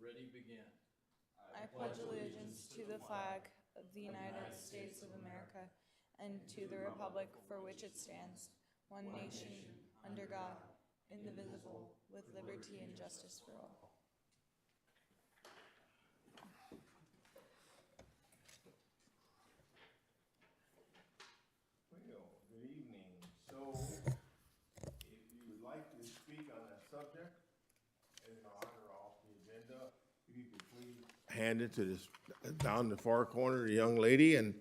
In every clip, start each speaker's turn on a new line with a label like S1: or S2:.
S1: Ready, begin.
S2: I pledge allegiance to the flag of the United States of America and to the republic for which it stands, one nation, under God, indivisible, with liberty and justice for all.
S3: Well, good evening. So, if you would like to speak on that subject, in honor of the agenda, if you could please hand it to this, down the far corner, the young lady, and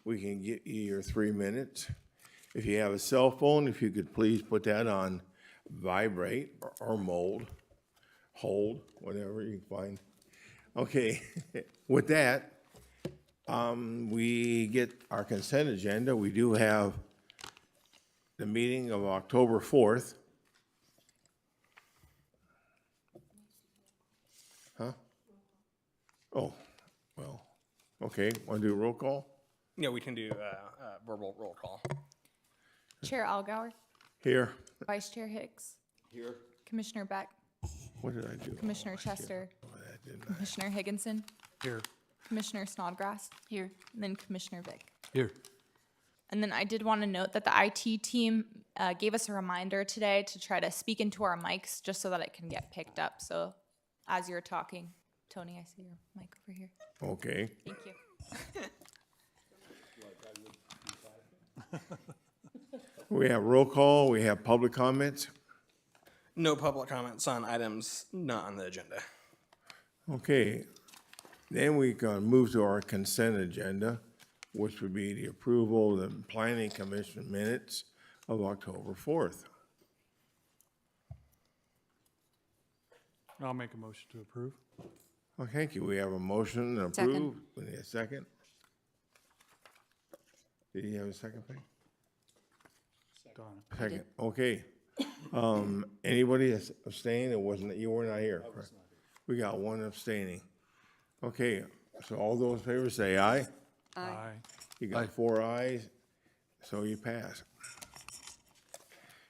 S3: we can get you your 3 minutes. If you have a cell phone, if you could please put that on vibrate or hold, whatever you can find. Okay, with that, we get our consent agenda. We do have the meeting of October 4th. Huh? Oh, well, okay, want to do a roll call?
S4: Yeah, we can do verbal roll call.
S2: Chair Allgauer,
S3: Here.
S2: Vice Chair Hicks,
S3: Here.
S2: Commissioner Beck,
S3: What did I do?
S2: Commissioner Chester,
S3: Oh, that didn't I?
S2: Commissioner Higginson,
S5: Here.
S2: Commissioner Snodgrass, here, and then Commissioner Vick.
S5: Here.
S2: And then I did want to note that the IT team gave us a reminder today to try to speak into our mics just so that it can get picked up. So as you're talking, Tony, I see your mic over here.
S3: Okay,
S2: Thank you.
S3: we have roll call, we have public comments.
S4: No public comments on items not on the agenda.
S3: Okay, then we can move to our consent agenda, which would be the approval of the planning commission minutes of October 4th.
S5: I'll make a motion to approve.
S3: Well, thank you. We have a motion to
S2: Second.
S3: approve. We need a second. Did you have a second thing?
S5: Donna.
S3: Second, okay. Anybody that's abstained? It wasn't, you were not here. correct? We got one abstaining. Okay, so all those in favor say aye.
S5: Aye.
S3: You got 4 ayes, so you pass.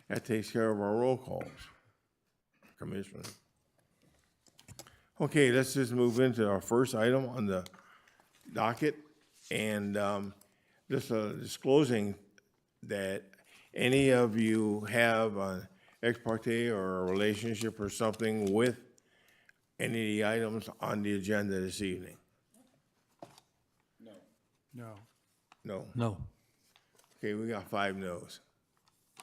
S3: That takes care of our roll calls, Commissioner. Okay, let's just move into our first item on the docket, and just disclosing that any of you have an ex parte or a relationship or something with any of the items on the agenda this evening?
S5: No.
S3: No?
S5: No.
S3: Okay, we got 5 no's.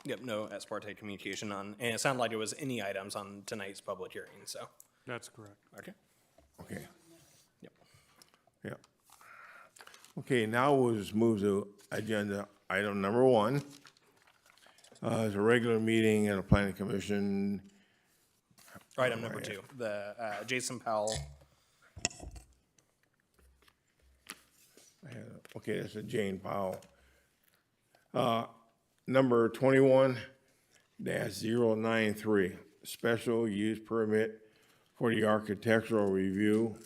S4: Yep, no ex parte communication on, and it sounded like it was any items on tonight's public hearing, so,
S5: That's correct.
S4: okay.
S3: Okay.
S4: Yep.
S3: Yep. Okay, now we'll just move to agenda item number 1. It's a regular meeting of the planning commission.
S4: Item number 2, the Jason Powell.
S3: Okay, that's a Jane Powell. Number 21-093, special use permit for the architectural review.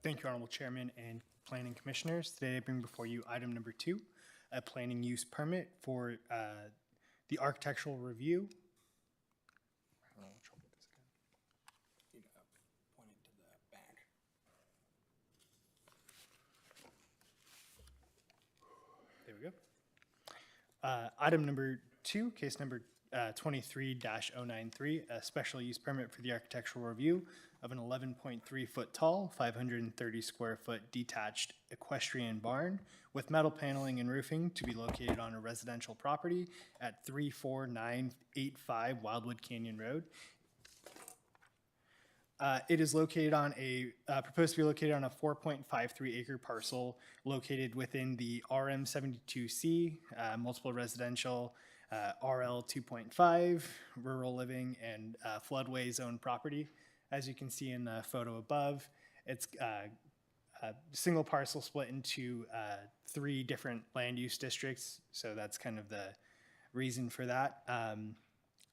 S6: Thank you, Honorable Chairman and Planning Commissioners. Today I bring before you item number 2, a planning use permit for the architectural review.
S4: I don't know which one it is again. You gotta point it to the back.
S6: There we go. Item number 2, case number 23-093, a special use permit for the architectural review of an 11.3 foot tall, 530 square foot detached equestrian barn with metal paneling and roofing to be located on a residential property at 34985 Wildwood Canyon Road. It is located on proposed to be located on a 4.53 acre parcel located within the RM 72C, multiple residential, RL 2.5, rural living, and floodway zone property. As you can see in the photo above, it's a single parcel split into 3 different land use districts, so that's kind of the reason for that.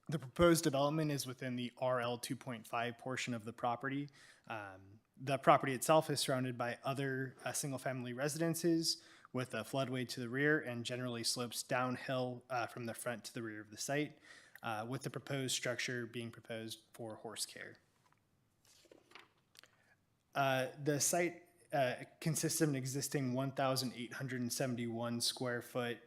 S6: The proposed development is within the RL 2.5 portion of the property. The property itself is surrounded by other single-family residences with a floodway to the rear and generally slopes downhill from the front to the rear of the site, with the proposed structure being proposed for horse care. The site consists of an existing 1,871 square foot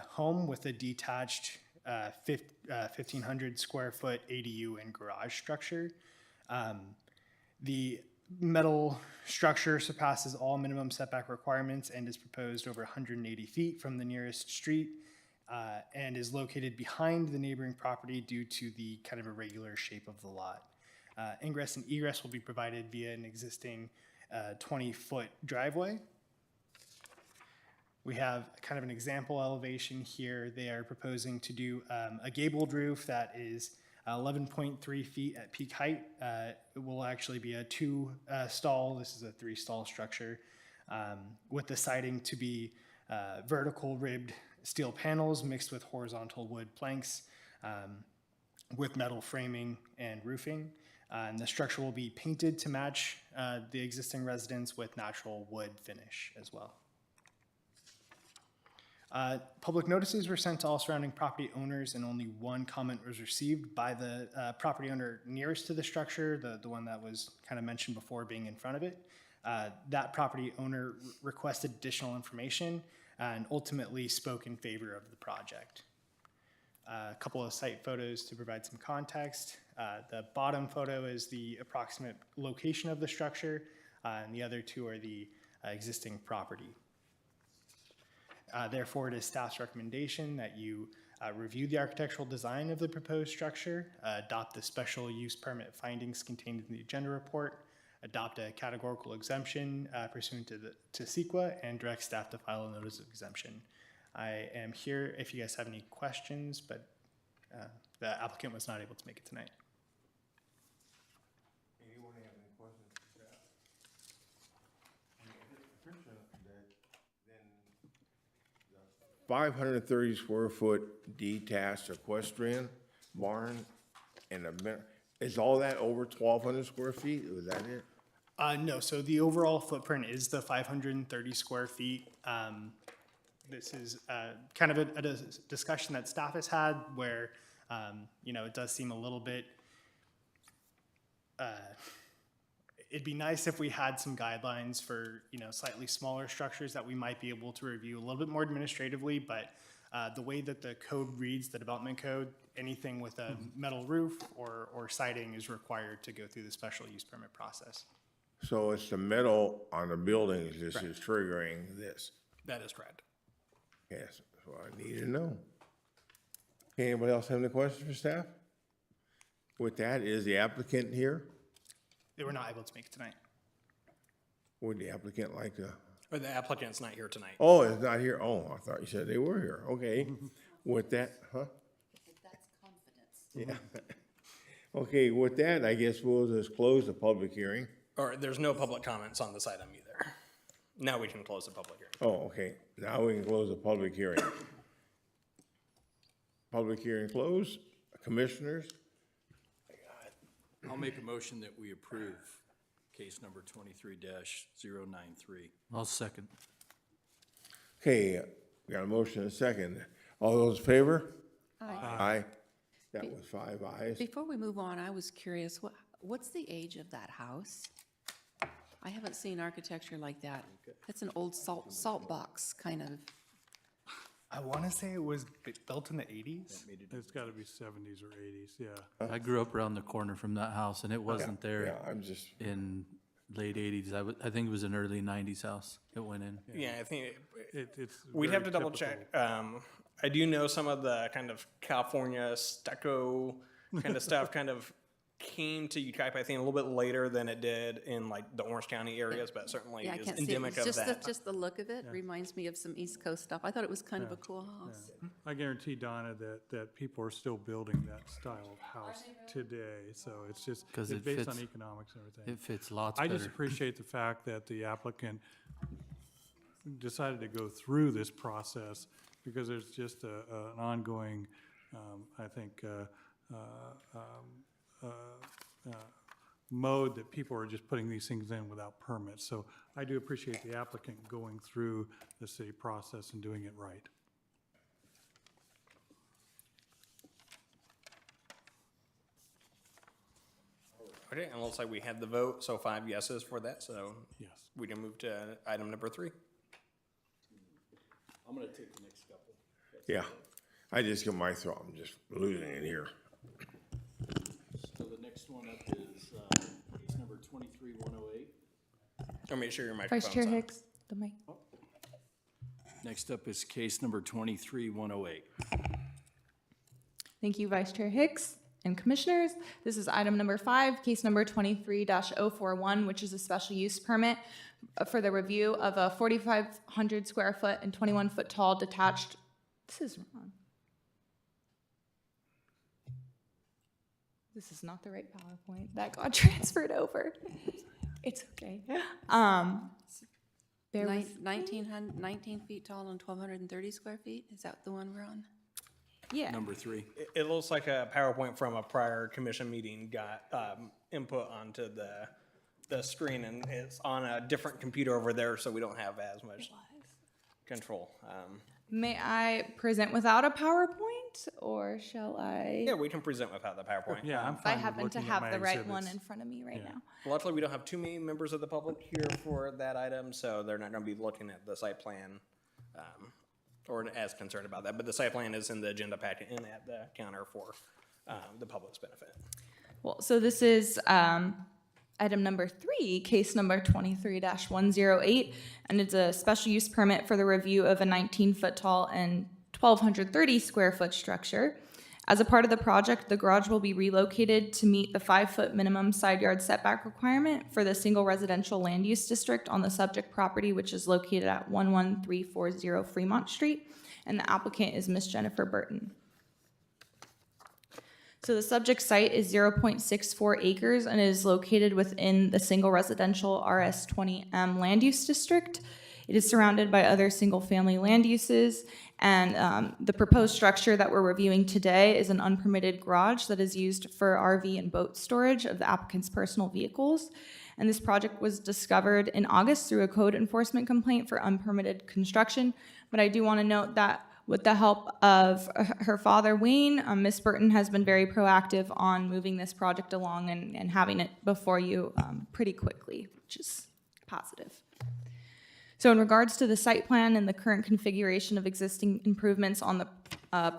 S6: home with a detached 1,500 square foot ADU and garage structure. The metal structure surpasses all minimum setback requirements and is proposed over 180 feet from the nearest street and is located behind the neighboring property due to the kind of irregular shape of the lot. Ingress and egress will be provided via an existing 20-foot driveway. We have kind of an example elevation here. They are proposing to do a gabled roof that is 11.3 feet at peak height. It will actually be a two-stall. This is a three-stall structure with the siding to be vertical ribbed steel panels mixed with horizontal wood planks with metal framing and roofing. And the structure will be painted to match the existing residence with natural wood finish as well. Public notices were sent to all surrounding property owners and only one comment was received by the property owner nearest to the structure, the one that was kind of mentioned before being in front of it. That property owner requested additional information and ultimately spoke in favor of the project. A couple of site photos to provide some context. The bottom photo is the approximate location of the structure, and the other two are the existing property. Therefore, it is staff's recommendation that you review the architectural design of the proposed structure, adopt the special use permit findings contained in the agenda report, adopt a categorical exemption pursuant to CEQA, and direct staff to file a notice of exemption. I am here if you guys have any questions, but the applicant was not able to make it tonight.
S3: Anyone have any questions for staff? Description that then the 530 square foot detached equestrian barn and is all that over 1,200 square feet? Was that it?
S6: No, so the overall footprint is the 530 square feet. This is kind of a discussion that staff has had where, it does seem a little bit, it'd be nice if we had some guidelines for, slightly smaller structures that we might be able to review a little bit more administratively, but the way that the code reads, the development code, anything with a metal roof or siding is required to go through the special use permit process.
S3: So it's the metal on the building is triggering this.
S4: That is correct.
S3: Yes, that's what I need to know. Anybody else have any questions for staff? With that, is the applicant here?
S6: They were not able to make it tonight.
S3: Would the applicant like to?
S4: But the applicant's not here tonight.
S3: Oh, it's not here. Oh, I thought you said they were here. Okay. With that, huh?
S1: That's confidence.
S3: Yeah. Okay, with that, I guess we'll just close the public hearing.
S4: Or there's no public comments on this item either. Now we can close the public hearing.
S3: Oh, okay. Now we can close the public hearing. Public hearing closed. Commissioners?
S7: I'll make a motion that we approve case number 23-093.
S5: I'll second.
S3: Okay, we got a motion and a second. All those in favor?
S1: Aye.
S3: Aye. That was 5 ayes.
S1: Before we move on, I was curious, what's the age of that house? I haven't seen architecture like that. It's an old salt box kind of.
S6: I want to say it was built in the 80s.
S5: It's got to be 70s or 80s, yeah.
S8: I grew up around the corner from that house, and it wasn't there
S3: Yeah, I'm just,
S8: in late 80s. I think it was an early 90s house it went in.
S4: Yeah, I think
S5: It's
S4: we'd have to
S5: very
S4: double
S5: typical.
S4: check. I do know some of the kind of California stucco kind of stuff kind of came to Yucaipa, I think, a little bit later than it did in like the Orange County areas, but certainly
S1: Yeah, I
S4: is
S1: can't see it.
S4: endemic of that.
S1: Just the look of it reminds me of some East Coast stuff. I thought it was kind of a cool house.
S5: I guarantee, Donna, that people are still building that style of house today, so it's just,
S8: 'Cause
S5: it's
S8: it
S5: based on
S8: fits-
S5: economics and everything.
S8: It fits lots
S5: I
S8: better.
S5: just appreciate the fact that the applicant decided to go through this process because there's just an ongoing, I think, mode that people are just putting these things in without permits. So I do appreciate the applicant going through the city process and doing it right.
S4: Okay, and it looks like we had the vote, so 5 yeses for that, so
S5: Yes.
S4: we can move to item number 3.
S7: I'm gonna take the next couple.
S3: Yeah, I just got my throat, I'm just losing it here.
S7: So the next one up is, case number 23-108.
S4: Let me make sure your microphone's
S2: Vice Chair
S4: on.
S2: Hicks, the mic.
S7: Next up is case number 23-108.
S2: Thank you, Vice Chair Hicks and Commissioners. This is item number 5, case number 23-041, which is a special use permit for the review of a 4,500 square foot and 21 foot tall detached, this is wrong. This is not the right PowerPoint. That got transferred over. It's okay. Bear with
S1: 19 feet tall and 1,230 square feet? Is that the one we're on?
S2: yeah.
S7: Number 3.
S4: It looks like a PowerPoint from a prior commission meeting got input onto the screen, and it's on a different computer over there, so we don't have as much control.
S2: May I present without a PowerPoint, or shall I?
S4: Yeah, we can present without the PowerPoint.
S5: Yeah, I'm
S2: I
S5: fine with
S2: happen to
S5: looking at
S2: have
S5: my
S2: the right one
S5: exhibits.
S2: in front of me right
S5: Yeah.
S2: now.
S4: Luckily, we don't have too many members of the public here for that item, so they're not going to be looking at the site plan or as concerned about that. But the site plan is in the agenda packet and at the counter for the public's benefit.
S2: Well, so this is item number 3, case number 23-108, and it's a special use permit for the review of a 19-foot tall and 1,230 square foot structure. As a part of the project, the garage will be relocated to meet the 5-foot minimum side yard setback requirement for the single residential land use district on the subject property, which is located at 11340 Fremont Street, and the applicant is Miss Jennifer Burton. So the subject site is 0.64 acres and is located within the single residential RS20M land use district. It is surrounded by other single-family land uses, and the proposed structure that we're reviewing today is an unpermitted garage that is used for RV and boat storage of the applicant's personal vehicles. And this project was discovered in August through a code enforcement complaint for unpermitted construction. But I do want to note that with the help of her father, Wayne, Ms. Burton has been very proactive on moving this project along and having it before you pretty quickly, which is positive. So in regards to the site plan and the current configuration of existing improvements on the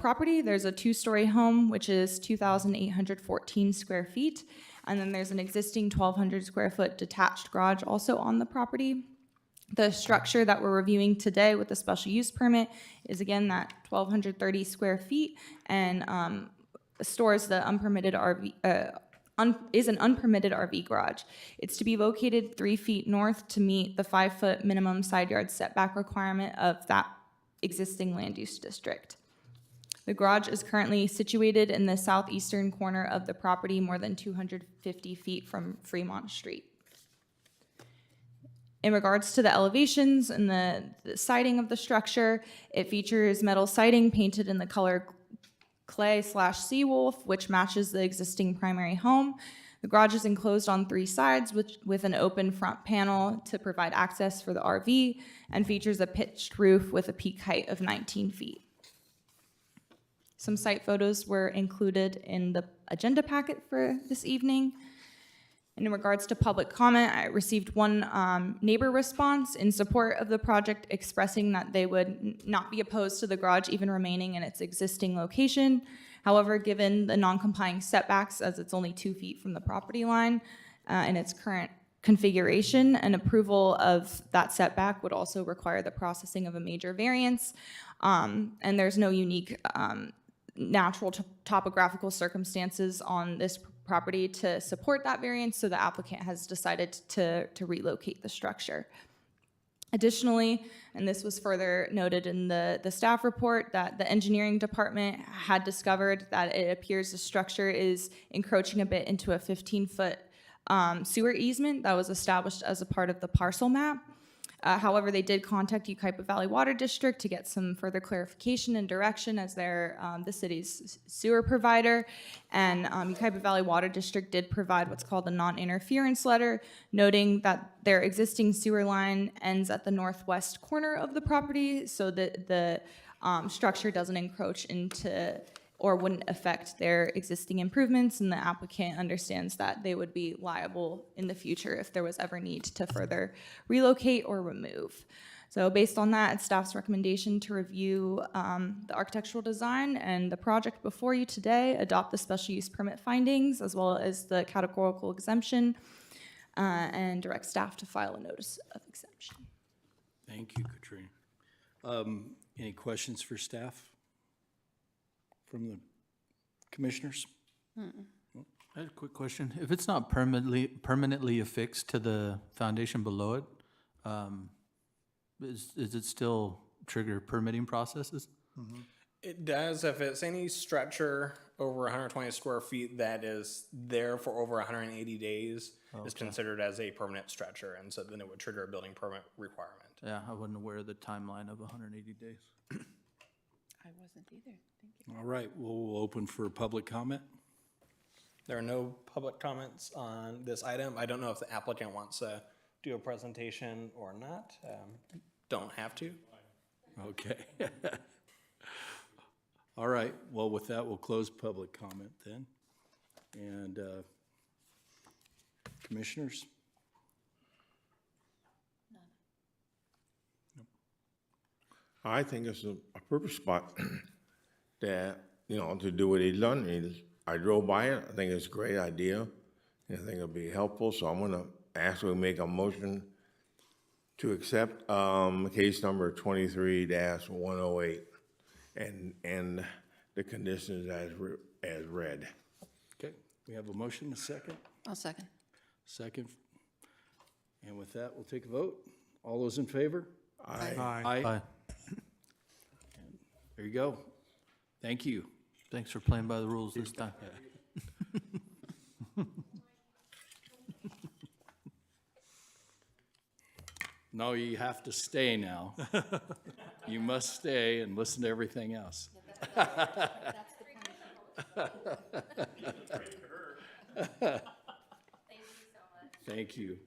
S2: property, there's a 2-story home, which is 2,814 square feet. And then there's an existing 1,200 square foot detached garage also on the property. The structure that we're reviewing today with the special use permit is again that 1,230 square feet and stores the unpermitted RV, is an unpermitted RV garage. It's to be located 3 feet north to meet the 5-foot minimum side yard setback requirement of that existing land use district. The garage is currently situated in the southeastern corner of the property, more than 250 feet from Fremont Street. In regards to the elevations and the siding of the structure, it features metal siding painted in the color clay/seawolf, which matches the existing primary home. The garage is enclosed on 3 sides with an open front panel to provide access for the RV and features a pitched roof with a peak height of 19 feet. Some site photos were included in the agenda packet for this evening. And in regards to public comment, I received one neighbor response in support of the project expressing that they would not be opposed to the garage even remaining in its existing location. However, given the non-complying setbacks, as it's only 2 feet from the property line in its current configuration, an approval of that setback would also require the processing of a major variance. And there's no unique natural topographical circumstances on this property to support that variance, so the applicant has decided to relocate the structure. Additionally, and this was further noted in the staff report, that the engineering department had discovered that it appears the structure is encroaching a bit into a 15-foot sewer easement that was established as a part of the parcel map. However, they did contact Yucaipa Valley Water District to get some further clarification and direction as they're the city's sewer provider. And Yucaipa Valley Water District did provide what's called a non-interference letter, noting that their existing sewer line ends at the northwest corner of the property, so that the structure doesn't encroach into or wouldn't affect their existing improvements, and the applicant understands that they would be liable in the future if there was ever need to further relocate or remove. So based on that, it's staff's recommendation to review the architectural design and the project before you today, adopt the special use permit findings as well as the categorical exemption, and direct staff to file a notice of exemption.
S7: Thank you, Katrina. Any questions for staff from the commissioners?
S8: I had a quick question. If it's not permanently affixed to the foundation below it, is it still trigger permitting processes?
S4: It does if it's any structure over 120 square feet that is there for over 180 days is considered as a permanent structure, and so then it would trigger a building permit requirement.
S8: Yeah, I wasn't aware of the timeline of 180 days.
S1: I wasn't either. Thank you.
S7: All right, we'll open for public comment.
S4: There are no public comments on this item. I don't know if the applicant wants to do a presentation or not. Don't have to.
S7: Okay. All right, well, with that, we'll close public comment then. And commissioners?
S3: I think it's a perfect spot that, you know, to do what he's done. I drove by it. I think it's a great idea. And I think it'll be helpful. So I'm gonna ask we make a motion to accept case number 23-108 and the conditions as read.
S7: Okay, we have a motion, a second?
S1: I'll second.
S7: Second. And with that, we'll take a vote. All those in favor?
S5: Aye.
S7: There you go. Thank you.
S8: Thanks for playing by the rules this time.
S7: No, you have to stay now. You must stay and listen to everything else. Thank you.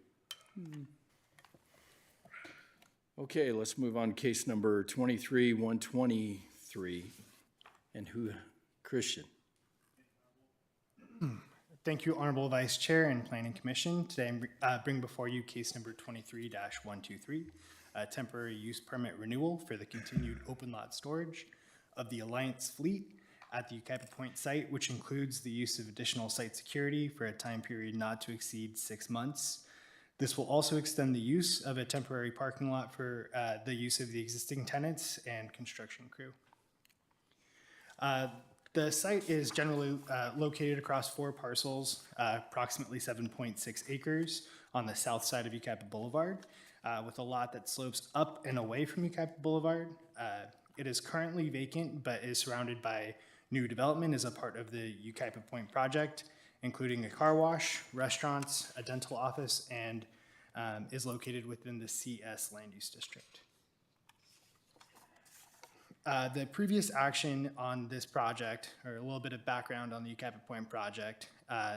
S7: Okay, let's move on to case number 23-123. And who, Christian?
S6: Thank you, Honorable Vice Chair and Planning Commission. Today I bring before you case number 23-123, a temporary use permit renewal for the continued open lot storage of the Alliance fleet at the Yucaipa Point site, which includes the use of additional site security for a time period not to exceed 6 months. This will also extend the use of a temporary parking lot for the use of the existing tenants and construction crew. The site is generally located across 4 parcels, approximately 7.6 acres on the south side of Yucaipa Boulevard, with a lot that slopes up and away from Yucaipa Boulevard. It is currently vacant, but is surrounded by new development as a part of the Yucaipa Point project, including a car wash, restaurants, a dental office, and is located within the CS land use district. The previous action on this project, or a little bit of background on the Yucaipa Point project,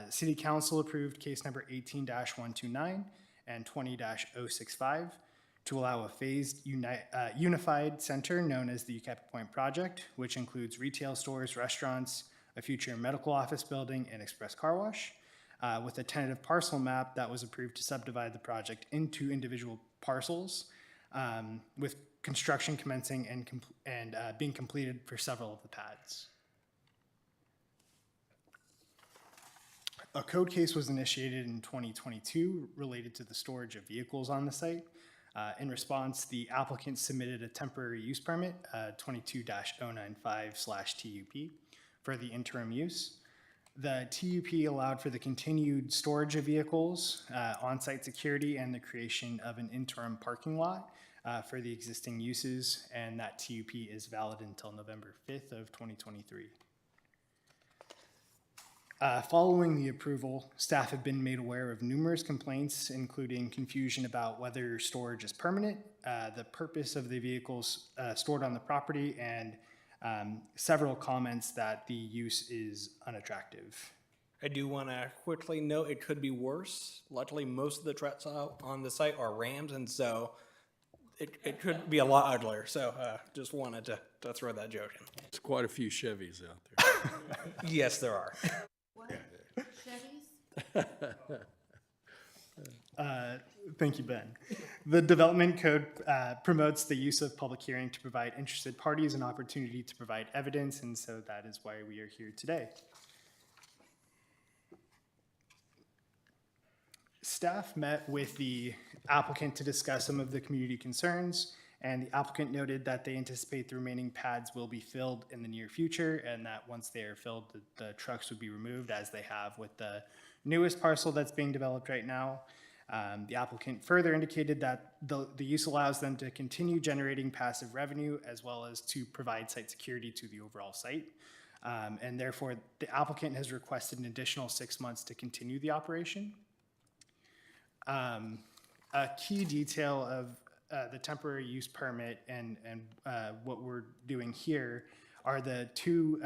S6: City Council approved case number 18-129 and 20-065 to allow a phased unified center known as the Yucaipa Point project, which includes retail stores, restaurants, a future medical office building, and express car wash, with a tentative parcel map that was approved to subdivide the project into individual parcels, with construction commencing and being completed for several of the pads. A code case was initiated in 2022 related to the storage of vehicles on the site. In response, the applicant submitted a temporary use permit, 22-095/TUP, for the interim use. The TUP allowed for the continued storage of vehicles, on-site security, and the creation of an interim parking lot for the existing uses, and that TUP is valid until November 5th of 2023. Following the approval, staff have been made aware of numerous complaints, including confusion about whether storage is permanent, the purpose of the vehicles stored on the property, and several comments that the use is unattractive.
S4: I do want to quickly note it could be worse. Luckily, most of the trucks out on the site are Rams, and so it could be a lot uglier. So just wanted to throw that joke in.
S7: There's quite a few Chevys out there.
S4: Yes, there are.
S6: Thank you, Ben. The Development Code promotes the use of public hearing to provide interested parties an opportunity to provide evidence, and so that is why we are here today. Staff met with the applicant to discuss some of the community concerns, and the applicant noted that they anticipate the remaining pads will be filled in the near future, and that once they are filled, the trucks would be removed, as they have with the newest parcel that's being developed right now. The applicant further indicated that the use allows them to continue generating passive revenue as well as to provide site security to the overall site. And therefore, the applicant has requested an additional 6 months to continue the operation. A key detail of the temporary use permit and what we're doing here are the two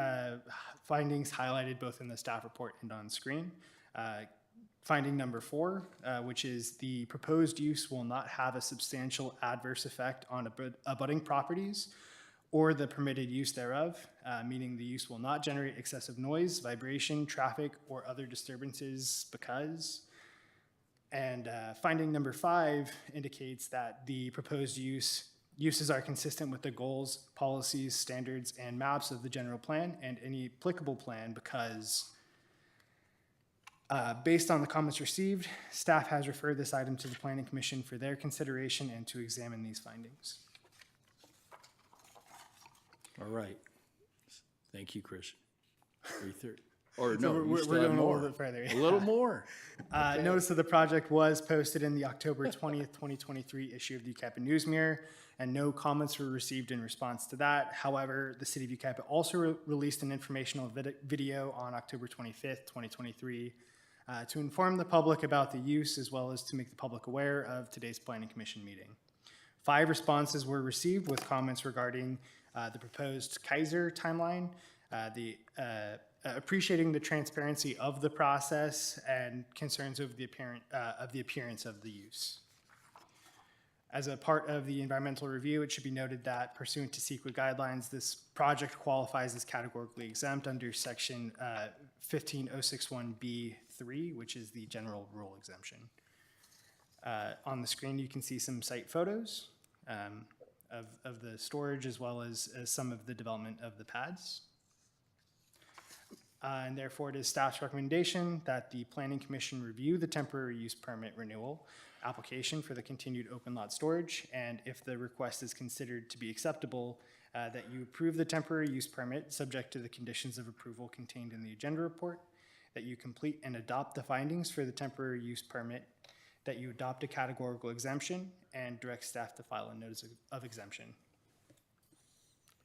S6: findings highlighted both in the staff report and on screen. Finding number 4, which is the proposed use will not have a substantial adverse effect on abutting properties or the permitted use thereof, meaning the use will not generate excessive noise, vibration, traffic, or other disturbances because. And finding number 5 indicates that the proposed uses are consistent with the goals, policies, standards, and maps of the general plan and any applicable plan because based on the comments received, staff has referred this item to the Planning Commission for their consideration and to examine these findings.
S7: All right. Thank you, Christian. 3:30. Or
S6: So
S7: no,
S6: we're
S7: you still
S6: going
S7: have
S6: a
S7: more.
S6: little bit further.
S7: A little more.
S6: Notice of the project was posted in the October 20th, 2023 issue of the Yucaipa News Mirror, and no comments were received in response to that. However, the City of Yucaipa also released an informational video on October 25th, 2023, to inform the public about the use as well as to make the public aware of today's Planning Commission meeting. 5 responses were received with comments regarding the proposed Kaiser timeline, appreciating the transparency of the process and concerns of the appearance of the use. As a part of the environmental review, it should be noted that pursuant to CEQA guidelines, this project qualifies as categorically exempt under section 15061B3, which is the general rule exemption. On the screen, you can see some site photos of the storage as well as some of the development of the pads. And therefore, it is staff's recommendation that the Planning Commission review the temporary use permit renewal application for the continued open lot storage, and if the request is considered to be acceptable, that you approve the temporary use permit subject to the conditions of approval contained in the agenda report, that you complete and adopt the findings for the temporary use permit, that you adopt a categorical exemption, and direct staff to file a notice of exemption.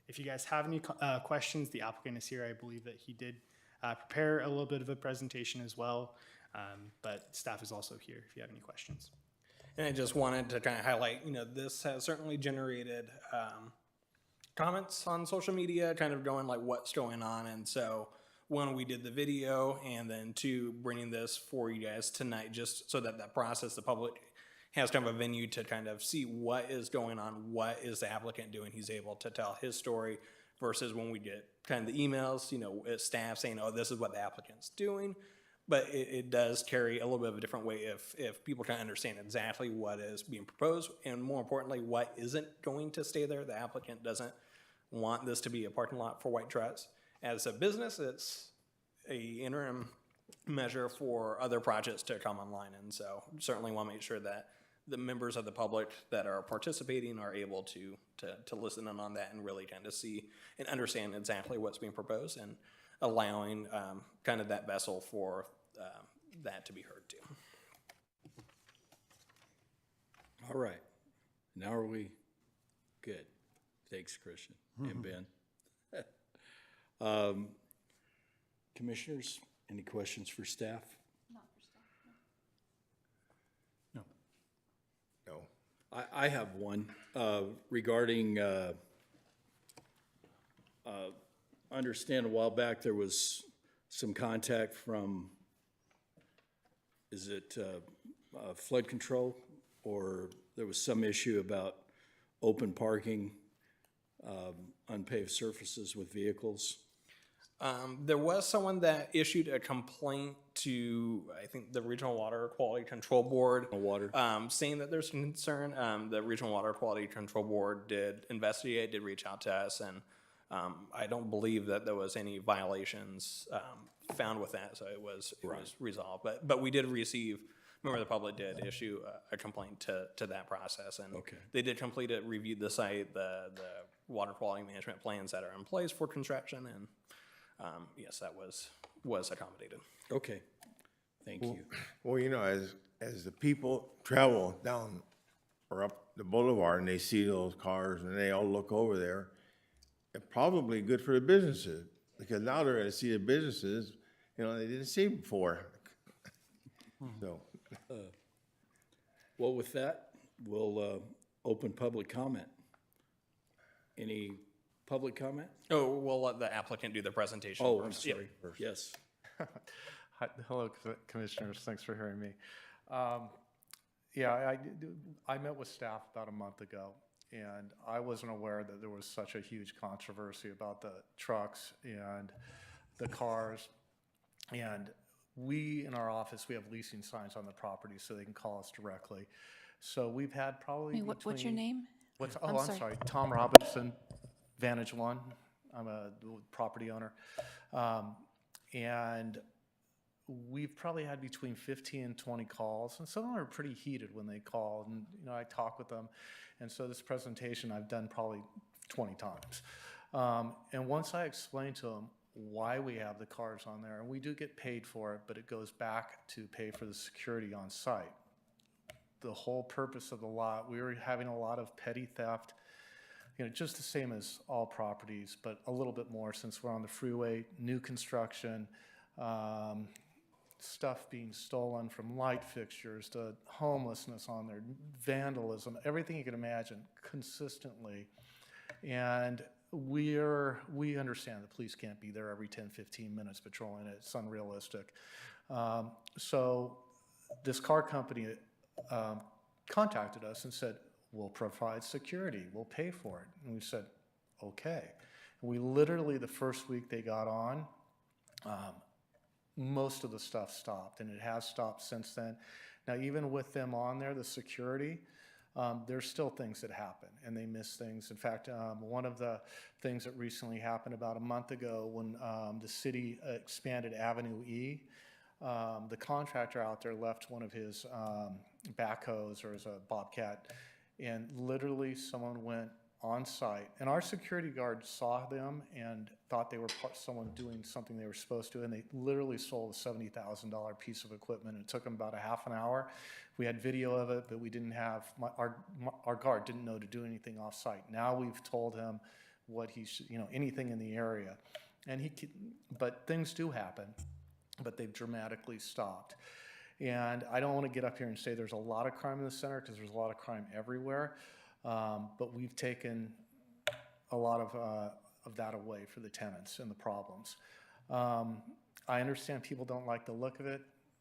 S6: If you guys have any questions, the applicant is here. I believe that he did prepare a little bit of a presentation as well, but staff is also here if you have any questions.
S4: And I just wanted to kind of highlight, this has certainly generated comments on social media, kind of going like what's going on. And so one, we did the video, and then 2, bringing this for you guys tonight, just so that process, the public has kind of a venue to kind of see what is going on, what is the applicant doing. He's able to tell his story versus when we get kind of the emails, staff saying, oh, this is what the applicant's doing. But it does carry a little bit of a different way if people can understand exactly what is being proposed, and more importantly, what isn't going to stay there. The applicant doesn't want this to be a parking lot for white trucks. As a business, it's a interim measure for other projects to come online, and so certainly want to make sure that the members of the public that are participating are able to listen in on that and really kind of see and understand exactly what's being proposed, and allowing kind of that vessel for that to be heard too.
S7: All right. Now are we good? Thanks, Christian and Ben. Commissioners, any questions for staff?
S1: Not for staff,
S5: No.
S3: No.
S7: I have one regarding, understand a while back there was some contact from, is it flood control? Or there was some issue about open parking, unpaved surfaces with vehicles?
S4: There was someone that issued a complaint to, I think, the Regional Water Quality Control Board.
S7: Water.
S4: Saying that there's some concern. The Regional Water Quality Control Board did investigate, did reach out to us, and I don't believe that there was any violations found with that, so it was resolved. But we did receive, member of the public did issue a complaint to that process, and they did complete it, reviewed the site, the water quality management plans that are in place for construction, and yes, that was accommodated.
S7: Okay, thank you.
S3: Well, you know, as the people travel down or up the boulevard and they see those cars and they all look over there, it's probably good for the businesses, because now they're gonna see the businesses, you know, they didn't see before. So,
S7: Well, with that, we'll open public comment. Any public comment?
S4: Oh, we'll let the applicant do the presentation
S7: Oh, I'm
S4: first. Yep.
S7: sorry. Yes.
S9: Hi, hello, Commissioners. Thanks for hearing me. Yeah, I met with staff about a month ago, and I wasn't aware that there was such a huge controversy about the trucks and the cars. And we, in our office, we have leasing signs on the property so they can call us directly. So we've had probably
S1: What's your name?
S9: I'm
S1: sorry.
S9: sorry, Tom Robinson, Vantage One. I'm a property owner. And we've probably had between 15 and 20 calls, and some of them are pretty heated when they call, and you know, I talk with them. And so this presentation I've done probably 20 times. And once I explain to them why we have the cars on there, and we do get paid for it, but it goes back to pay for the security on site. The whole purpose of the lot, we were having a lot of petty theft, you know, just the same as all properties, but a little bit more since we're on the freeway, new construction, stuff being stolen from light fixtures to homelessness on there, vandalism, everything you can imagine consistently. And we understand the police can't be there every 10, 15 minutes patrolling it. It's unrealistic. So this car company contacted us and said, we'll provide security, we'll pay for it. And we said, okay. And we literally, the first week they got on, most of the stuff stopped, and it has stopped since then. Now, even with them on there, the security, there's still things that happen, and they miss things. In fact, one of the things that recently happened about a month ago when the city expanded Avenue E, the contractor out there left one of his backhoes, or his Bobcat, and literally someone went on site, and our security guard saw them and thought they were someone doing something they were supposed to, and they literally sold a $70,000 piece of equipment. It took them about a half an hour. We had video of it, but we didn't have, our guard didn't know to do anything off site. Now we've told him what he should, you know, anything in the area. And but things do happen, but they've dramatically stopped. And I don't want to get up here and say there's a lot of crime in the center, because there's a lot of crime everywhere. But we've taken a lot of that away for the tenants and the problems. I understand people don't like the look of it.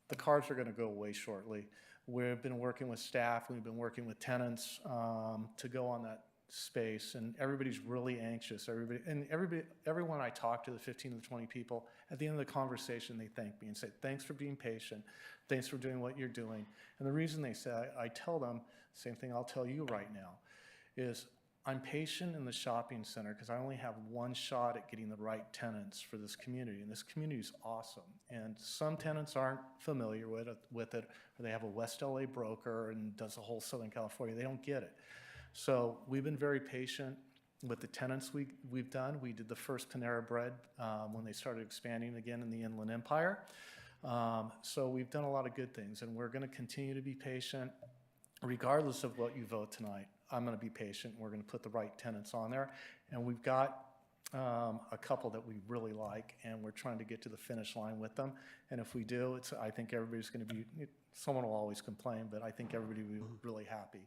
S9: The cars are going to go away shortly. We've been working with staff, we've been working with tenants to go on that space, and everybody's really anxious. Everyone I talk to, the 15 to 20 people, at the end of the conversation, they thank me and say, thanks for being patient, thanks for doing what you're doing. And the reason they say, I tell them, same thing I'll tell you right now, is I'm patient in the shopping center because I only have one shot at getting the right tenants for this community, and this community is awesome. And some tenants aren't familiar with it, or they have a West LA broker and does the whole Southern California. They don't get it. So we've been very patient with the tenants we've done. We did the first Panera Bread when they started expanding again in the Inland Empire. So we've done a lot of good things, and we're going to continue to be patient regardless of what you vote tonight. I'm going to be patient. We're going to put the right tenants on there. And we've got a couple that we really like, and we're trying to get to the finish line with them. And if we do, I think everybody's going to be, someone will always complain, but I think everybody will be really happy.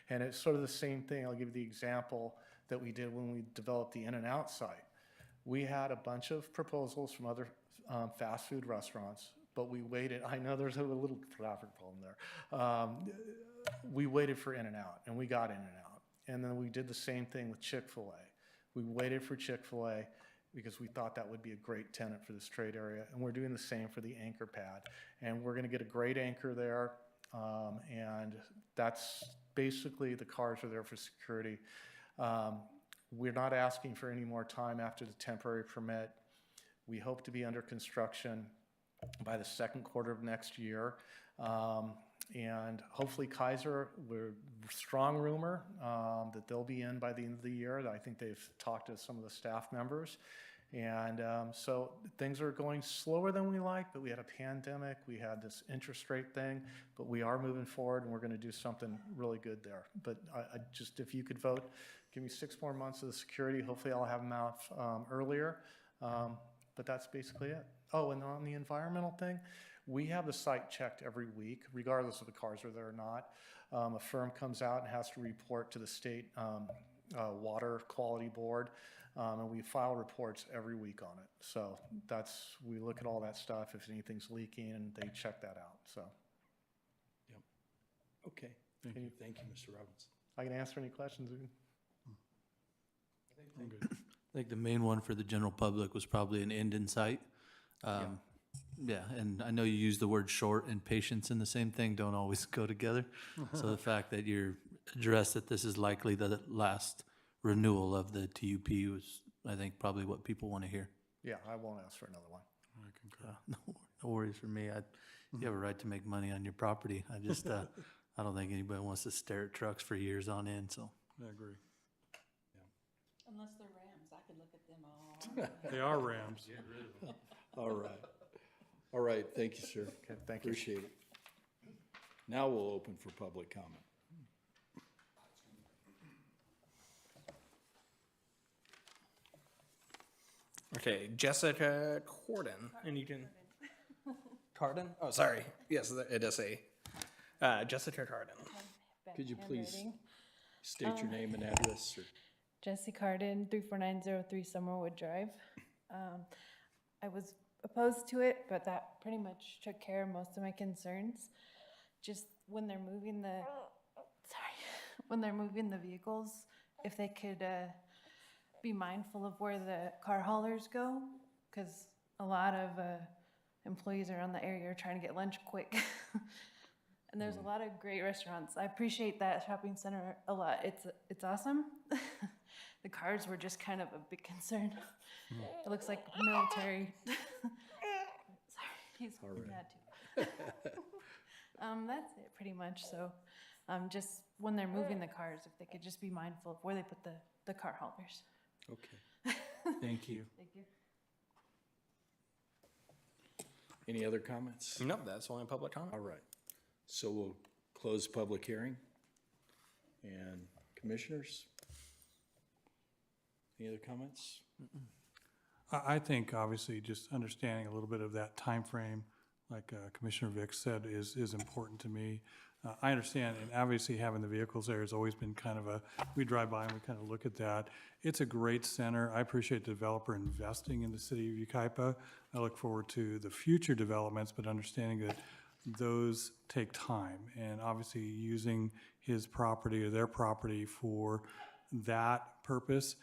S9: And it's sort of the same thing. I'll give you the example that we did when we developed the In-N-Out site. We had a bunch of proposals from other fast food restaurants, but we waited. I know there's a little traffic problem there. We waited for In-N-Out, and we got In-N-Out. And then we did the same thing with Chick-fil-A. We waited for Chick-fil-A. because we thought that would be a great tenant for this trade area. And we're doing the same for the anchor pad. And we're gonna get a great anchor there. And that's basically, the cars are there for security. We're not asking for any more time after the temporary permit. We hope to be under construction by the second quarter of next year. And hopefully Kaiser, we're strong rumor that they'll be in by the end of the year. I think they've talked to some of the staff members. And so things are going slower than we like, but we had a pandemic, we had this interest rate thing, but we are moving forward and we're going to do something really good there. But I just, if you could vote, give me 6 more months of the security, hopefully I'll have them out earlier. But that's basically it. Oh, and on the environmental thing, we have the site checked every week, regardless of the cars are there or not. A firm comes out and has to report to the state water quality board, and we file reports every week on it. So we look at all that stuff, if anything's leaking, and they check that out, so.
S7: Yep. Okay. Thank you, Mr. Robbins.
S9: I can answer any questions.
S5: I'm good.
S8: I think the main one for the general public was probably an end in sight. Yeah, and I know you use the word short and patience in the same thing, don't always go together. So the fact that you're addressed that this is likely the last renewal of the TUP was, I think, probably what people want to hear.
S9: Yeah, I won't ask for another one.
S5: I concur.
S8: No worries for me. You have a right to make money on your property. I just, I don't think anybody wants to stare at trucks for years on end, so.
S5: I agree.
S1: Unless they're Rams, I could look at them all.
S5: They are Rams.
S7: All right. All right, thank you, sir.
S9: Okay, thank you.
S7: Appreciate it. Now we'll open for public comment.
S4: Okay, Jessica Corden, and you can. Cardin? Oh, sorry. Yes, it is Jessica Cardin.
S7: Could you please state your name and address, or?
S2: Jesse Cardin, 34903 Summerwood Drive. I was opposed to it, but that pretty much took care of most of my concerns. Just when they're moving the vehicles, if they could be mindful of where the car haulers go, because a lot of employees around the area are trying to get lunch quick. And there's a lot of great restaurants. I appreciate that shopping center a lot. It's awesome. The cars were just kind of a big concern. It looks like military. Sorry, he's mad too. That's it pretty much. So just when they're moving the cars, if they could just be mindful of where they put the car haulers.
S7: Okay.
S8: Thank you.
S2: Thank you.
S7: Any other comments?
S4: No, that's only public comment.
S7: All right. So we'll close public hearing. And commissioners? Any other comments?
S5: I think obviously just understanding a little bit of that time frame, like Commissioner Vick said, is important to me. I understand, and obviously having the vehicles there has always been kind of we drive by and we kind of look at that. It's a great center. I appreciate the developer investing in the city of Yucaipa. I look forward to the future developments, but understanding that those take time, and obviously using his property or their property for that purpose,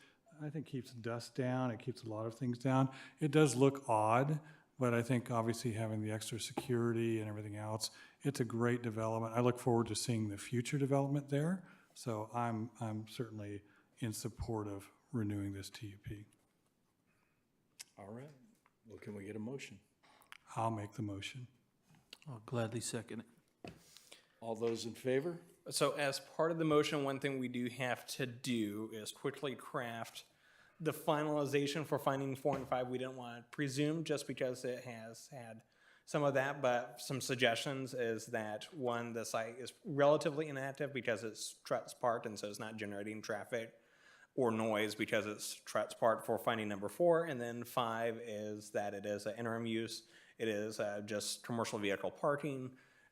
S5: I think keeps dust down, it keeps a lot of things down. It does look odd, but I think obviously having the extra security and everything else, it's a great development. I look forward to seeing the future development there. So I'm certainly in support of renewing this TUP.
S7: All right. Well, can we get a motion?
S5: I'll make the motion.
S8: I'll gladly second it.
S7: All those in favor?
S4: So as part of the motion, one thing we do have to do is quickly craft the finalization for finding 4 and 5. We didn't want to presume just because it has had some of that, but some suggestions is that, one, the site is relatively inactive because it's Trutz Park, and so it's not generating traffic or noise because it's Trutz Park for finding number 4. And then 5 is that it is an interim use. It is just commercial vehicle parking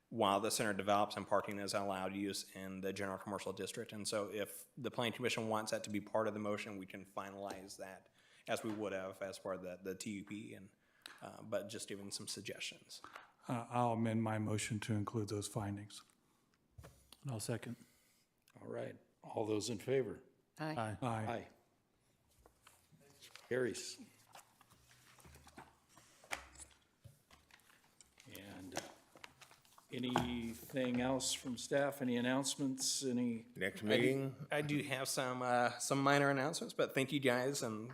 S4: while the center develops, and parking is allowed use in the general commercial district. And so if the planning commission wants that to be part of the motion, we can finalize that as we would have as part of the TUP, and but just giving some suggestions.
S5: I'll amend my motion to include those findings.
S8: And I'll second.
S7: All right. All those in favor?
S1: Aye.
S8: Aye.
S7: Aye. Carries. Anything else from staff? Any announcements? Any?
S3: Next meeting,
S4: I do have some minor announcements, but thank you guys, and,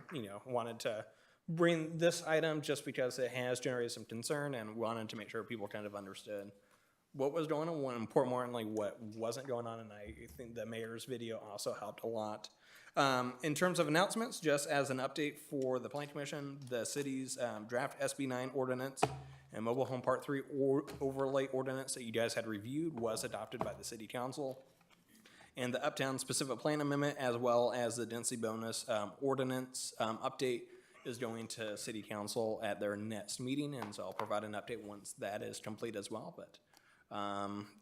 S4: wanted to bring this item just because it has generated some concern and wanted to make sure people kind of understood what was going on, and importantly, what wasn't going on, and I think the mayor's video also helped a lot. In terms of announcements, just as an update for the Planning Commission, the city's draft SB 9 ordinance and Mobile Home Part 3 overlay ordinance that you guys had reviewed was adopted by the city council. And the Uptown Specific Plan Amendment, as well as the density bonus ordinance update, is going to city council at their next meeting, and so I'll provide an update once that is complete as well. But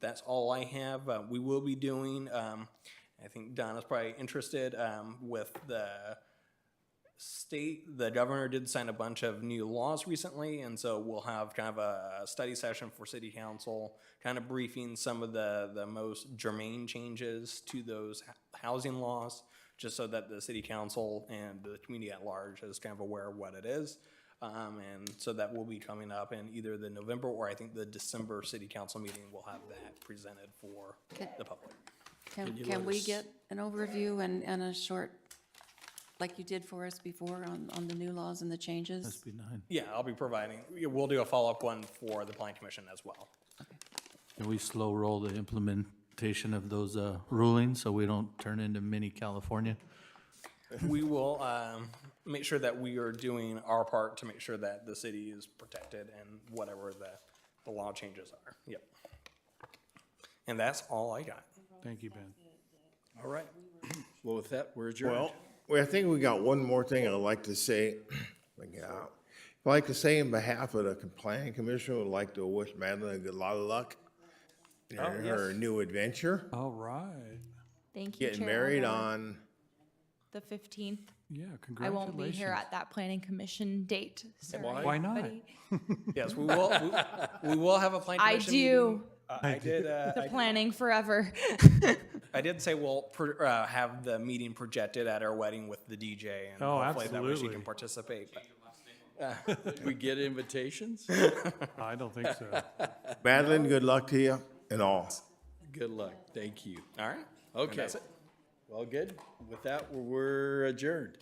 S4: that's all I have. We will be doing, I think Donna's probably interested, with the state, the governor did sign a bunch of new laws recently, and so we'll have kind of a study session for city council, kind of briefing some of the most germane changes to those housing laws, just so that the city council and the community at large is kind of aware of what it is. And so that will be coming up in either the November or I think the December city council meeting. We'll have that presented for the public.
S1: Can we get an overview and a short, like you did for us before on the new laws and the changes?
S8: SB 9.
S4: Yeah, I'll be providing, we'll do a follow-up one for the planning commission as well.
S8: Can we slow roll the implementation of those rulings so we don't turn into mini California?
S4: We will make sure that we are doing our part to make sure that the city is protected and whatever the law changes are. Yep. And that's all I got.
S5: Thank you, Ben.
S7: All right. Well, with that, we're adjourned.
S3: well, I think we got one more thing I'd like to say. I'd like to say in behalf of the planning commission, would like to wish Madeline a lot of luck in her new adventure.
S5: All right.
S2: Thank you,
S3: Getting
S2: Chair
S3: married
S2: Orr.
S3: on,
S2: The 15th.
S5: Yeah,
S2: I
S5: congratulations.
S2: won't be here at that planning commission date. Sorry,
S5: Why not?
S2: buddy.
S4: Yes, we will. We will have a planning
S2: I
S4: commission
S2: do.
S4: meeting. I did.
S2: The planning forever.
S4: I did say we'll have the meeting projected at our wedding with the DJ, and
S5: Oh,
S4: hopefully that way she
S5: absolutely.
S4: can participate.
S7: Did we get invitations?
S5: I don't think so.
S3: Madeline, good luck to you and all.
S7: Good luck. Thank you.
S4: All right.
S7: Okay.
S4: that's it.
S7: Well, good. With that, we're adjourned.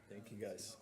S7: Thank you, guys.